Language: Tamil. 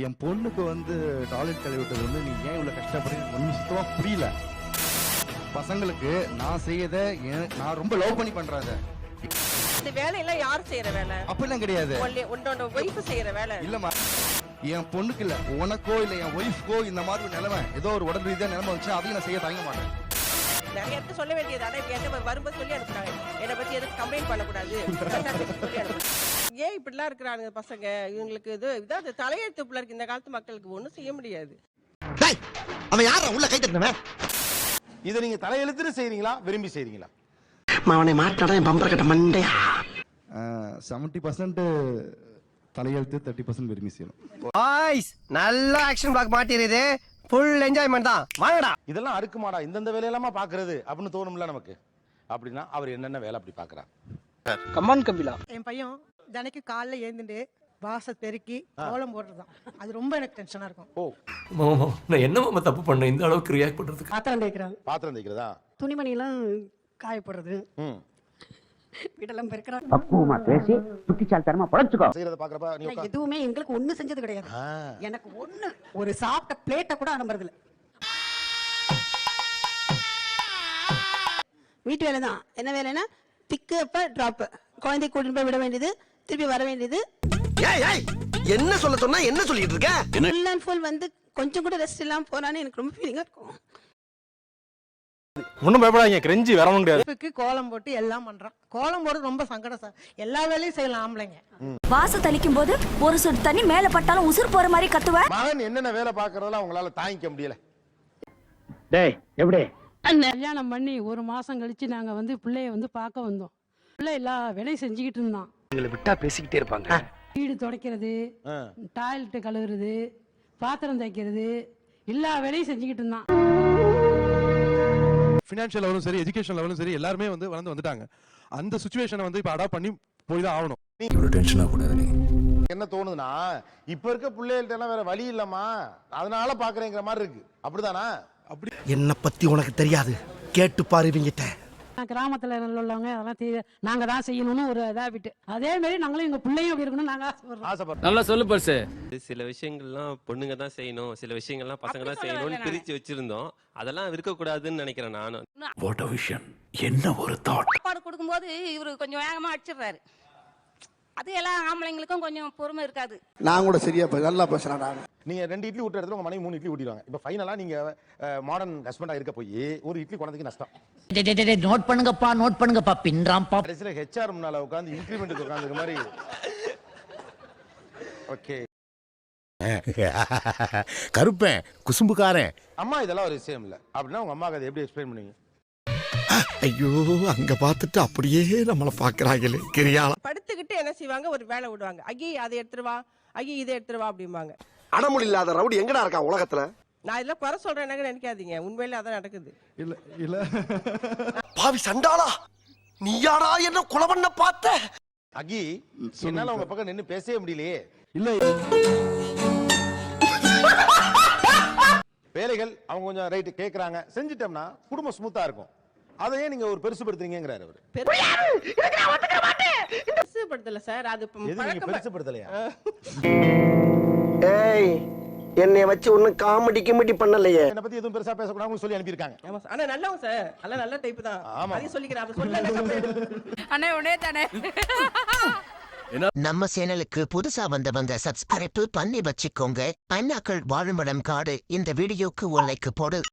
என் பொண்ணுக்கு வந்து டாய்லெட் கழுவி விட்டது வந்து நீ ஏன் இவ்வளவு கஷ்டப்படுறீங்க ஒன்றும் சுத்தமா புரியல. பசங்களுக்கு நான் செய்யறத நான் ரொம்ப லவ் பண்ணி பண்றேன். இந்த வேலையெல்லாம் யார் செய்யற வேலை? அப்படிலாம் கிடையாது. உன்னோட ஒய்ஃப் செய்யற வேலை இல்லம்மா. என் பொண்ணுக்கு இல்ல, உனக்கோ இல்ல என் ஒய்ஃப்கோ இந்த மாதிரி ஒரு நிலைமை, ஏதோ ஒரு உடல் ரீதியா நிலைமை வச்சு அதையும் நான் செய்ய தயங்க மாட்டேன். நிறைய இடத்துல சொல்ல வேண்டியது. ஆனா இப்ப என்ன வரும்போது சொல்லி அனுப்புறாங்க, என்னை பத்தி எதுக்கு கம்ப்ளைண்ட் பண்ணக்கூடாது சொல்லி அனுப்புறாங்க. ஏன் இப்படிலாம் இருக்கிறாங்க பசங்க? இவங்களுக்கு இதாவது தலையெழுத்து பிள்ளை இருக்கு. இந்த காலத்து மக்களுக்கு ஒண்ணும் செய்ய முடியாது. அவன் யாரா உள்ள கை தட்டினவன்? இதை நீங்க தலையெழுத்து செய்றீங்களா, விரும்பி செய்றீங்களா? அவனை மாட்டாடா என் பம்பர கட்ட மண்டையா. 70% தலையெழுத்து, 30% விரும்பி செய்யணும். பாய்ஸ் நல்ல ஆக்ஷன் பிளாக் மாட்டிருது. ஃபுல் என்ஜாய்மெண்ட் தான். வாங்கடா. இதெல்லாம் அறுக்குமாடா, இந்தந்த வேலையெல்லாமா பாக்குறது அப்படின்னு தோணும்ல நமக்கு. அப்படின்னா அவர் என்னென்ன வேலை அப்படி பாக்குறார்? கமான் கபிலா. என் பையன் தினைக்கு காலைல எழுந்துட்டு வாசல் பெருக்கி கோலம் போடுறதுதான். அது ரொம்ப எனக்கு டென்ஷனா இருக்கும். ஓ மாமா, நான் என்ன மாமா தப்பு பண்ணேன் இந்த அளவுக்கு ரியாக்ட் பண்றதுக்கு? பாத்திரம் தேய்க்கிறாங்க, பாத்திரம் தேய்க்கிறதா, துணிமணி எல்லாம் காயப்படுறது, வீடெல்லாம் பெருக்கிறாங்க. பக்குவமா பேசி புத்திசாலித்தனமா பழச்சுக்கோ. செய்யறத பாக்குறப்ப நீ எதுவுமே எங்களுக்கு ஒண்ணு செஞ்சது கிடையாது. எனக்கு ஒண்ணு ஒரு சாப்பிட்ட பிளேட்டை கூட அனுப்புறது இல்ல. வீட்டு வேலை தான். என்ன வேலைன்னா பிக்கு அப்ப டிராப், குழந்தை கூட்டிட்டு போய் விட வேண்டியது, திருப்பி வர வேண்டியது. என்ன சொல்ல சொன்னா என்ன சொல்லிட்டு இருக்க? ஃபுல் அண்ட் ஃபுல் வந்து கொஞ்சம் கூட ரெஸ்ட் இல்லாம போறான்னு எனக்கு ரொம்ப ஃபீலிங்கா இருக்கும். ஒண்ணும் பயப்படாதீங்க, கிரெஞ்சி வரணும் கிடையாது. கோலம் போட்டு எல்லாம் பண்றான். கோலம் போடுறது ரொம்ப சங்கடம் சார். எல்லா வேலையும் செய்யலாம் ஆம்பளைங்க. வாச தளிக்கும் போது ஒரு சொட்டு தண்ணி மேல பட்டாலும் உசுர் போற மாதிரி கத்துவ. மகன் என்னென்ன வேலை பாக்குறதெல்லாம் அவங்களால தாங்கிக்க முடியல. டேய் எப்படி கல்யாணம் பண்ணி ஒரு மாசம் கழிச்சு நாங்க வந்து பிள்ளைய வந்து பார்க்க வந்தோம். பிள்ளை எல்லா வேலையும் செஞ்சுக்கிட்டு இருந்தான். எங்களை விட்டா பேசிக்கிட்டே இருப்பாங்க. வீடு துடைக்கிறது, டாய்லெட் கழுவுறது, பாத்திரம் தைக்கிறது, எல்லா வேலையும் செஞ்சுக்கிட்டு இருந்தான். ஃபினான்ஷியல் லெவலும் சரி, எஜுகேஷன் லெவலும் சரி, எல்லாருமே வந்து வளர்ந்து வந்துட்டாங்க. அந்த சிச்சுவேஷனை வந்து இப்போ அடாப்ட் பண்ணி போய் தான் ஆகணும். ஒரு டென்ஷனா கூடாது. நீ என்ன தோணுதுன்னா, இப்ப இருக்க பிள்ளைகள்ட்ட எல்லாம் வேற வழி இல்லம்மா, அதனால பாக்குறேங்கிற மாதிரி இருக்கு. அப்படிதானா? அப்படி என்ன பத்தி உனக்கு தெரியாது, கேட்டு பாரு இவங்கிட்ட. கிராமத்துல உள்ளவங்க அதெல்லாம் நாங்க தான் செய்யணும்னு ஒரு இதா விட்டு, அதே மாதிரி நாங்களும் எங்க பிள்ளையும் அப்படி இருக்கணும் நாங்க ஆசைப்படுறோம். நல்லா சொல்லு பர்ஸ். சில விஷயங்கள்லாம் பொண்ணுங்க தான் செய்யணும், சில விஷயங்கள்லாம் பசங்க தான் செய்யணும்னு பிரிச்சு வச்சிருந்தோம். அதெல்லாம் இருக்கக்கூடாதுன்னு நினைக்கிறேன் நானும். What a vision. என்ன ஒரு தாட். சாப்பாடு கொடுக்கும்போது இவரு கொஞ்சம் வேகமா அடிச்சிடுறாரு. அது எல்லாம் ஆம்பளைங்களுக்கும் கொஞ்சம் பொறுமை இருக்காது. நான் கூட சரியா நல்லா பேசுறேன். நீங்க 2 இட்லி ஊட்டுற இடத்துல உங்க மனைவி 3 இட்லி ஊட்டிடுவாங்க. இப்ப ஃபைனலா நீங்க மாடர்ன் ஹஸ்பண்டா இருக்க போய் ஒரு இட்லி கொண்டதுக்கு நஷ்டம். நோட் பண்ணுங்கப்பா பின்றாம்பா. கடைசியில ஹெச்ஆர் முன்னால உட்கார்ந்து இன்கிரிமெண்ட் உட்கார்ந்துக்க மாதிரி. ஓகே. கருப்பேன் குசும்புக்காரன். அம்மா இதெல்லாம் ஒரு விஷயம் இல்ல அப்படின்னா உங்க அம்மாக்கு அதை எப்படி எக்ஸ்பிளைன் பண்ணுவீங்க? ஐயோ அங்க பார்த்துட்டு அப்படியே நம்மள பாக்குறாங்களே கிரியால. படுத்துக்கிட்டு என்ன செய்வாங்க, ஒரு வேலை விடுவாங்க. ஐயி அதை எடுத்துருவா, ஐயி இதை எடுத்துருவா அப்படிம்பாங்க. அடமுடி இல்லாத ரவுடி எங்கடா இருக்கா உலகத்துல? நான் இதெல்லாம் குறை சொல்றேன் நினைக்காதீங்க, உண்மையில அதான் நடக்குது. இல்ல இல்ல பாவி சண்டாளா, நீயாடா என்ன கொலை பண்ண பார்த்த? அகி என்னால உங்க பக்கம் நின்னு பேசவே முடியலையே. இல்ல வேலைகள் அவங்க கொஞ்சம் ரைட் கேக்குறாங்க, செஞ்சிட்டோம்னா குடும்பம் ஸ்மூத்தா இருக்கும். அதையே நீங்க ஒரு பெருசுபடுத்துறீங்கிறாரு அவரு. பெருசுபடுத்தல சார், அது எது பெருசுபடுத்தலையா? ஏய் என்னைய வச்சு ஒண்ணும் காமெடி கிமெடி பண்ணலையே. என்ன பத்தி எதுவும் பெருசா பேசக்கூடாதுன்னு சொல்லி அனுப்பியிருக்காங்க. ஆமா ஆனா நல்லவங்க சார், நல்ல டைப் தான். ஆமா. அதையும் சொல்லிக்கிறேன், அப்ப சொல்லல அண்ணே உடனே தானே. நம்ம சேனலுக்கு புதுசா வந்தவங்க சப்ஸ்கிரைப் பண்ணி வச்சுக்கோங்க. அண்ணாக்கள் வாழுமிடம் காடு இந்த வீடியோக்கு ஒரு லைக் போடு.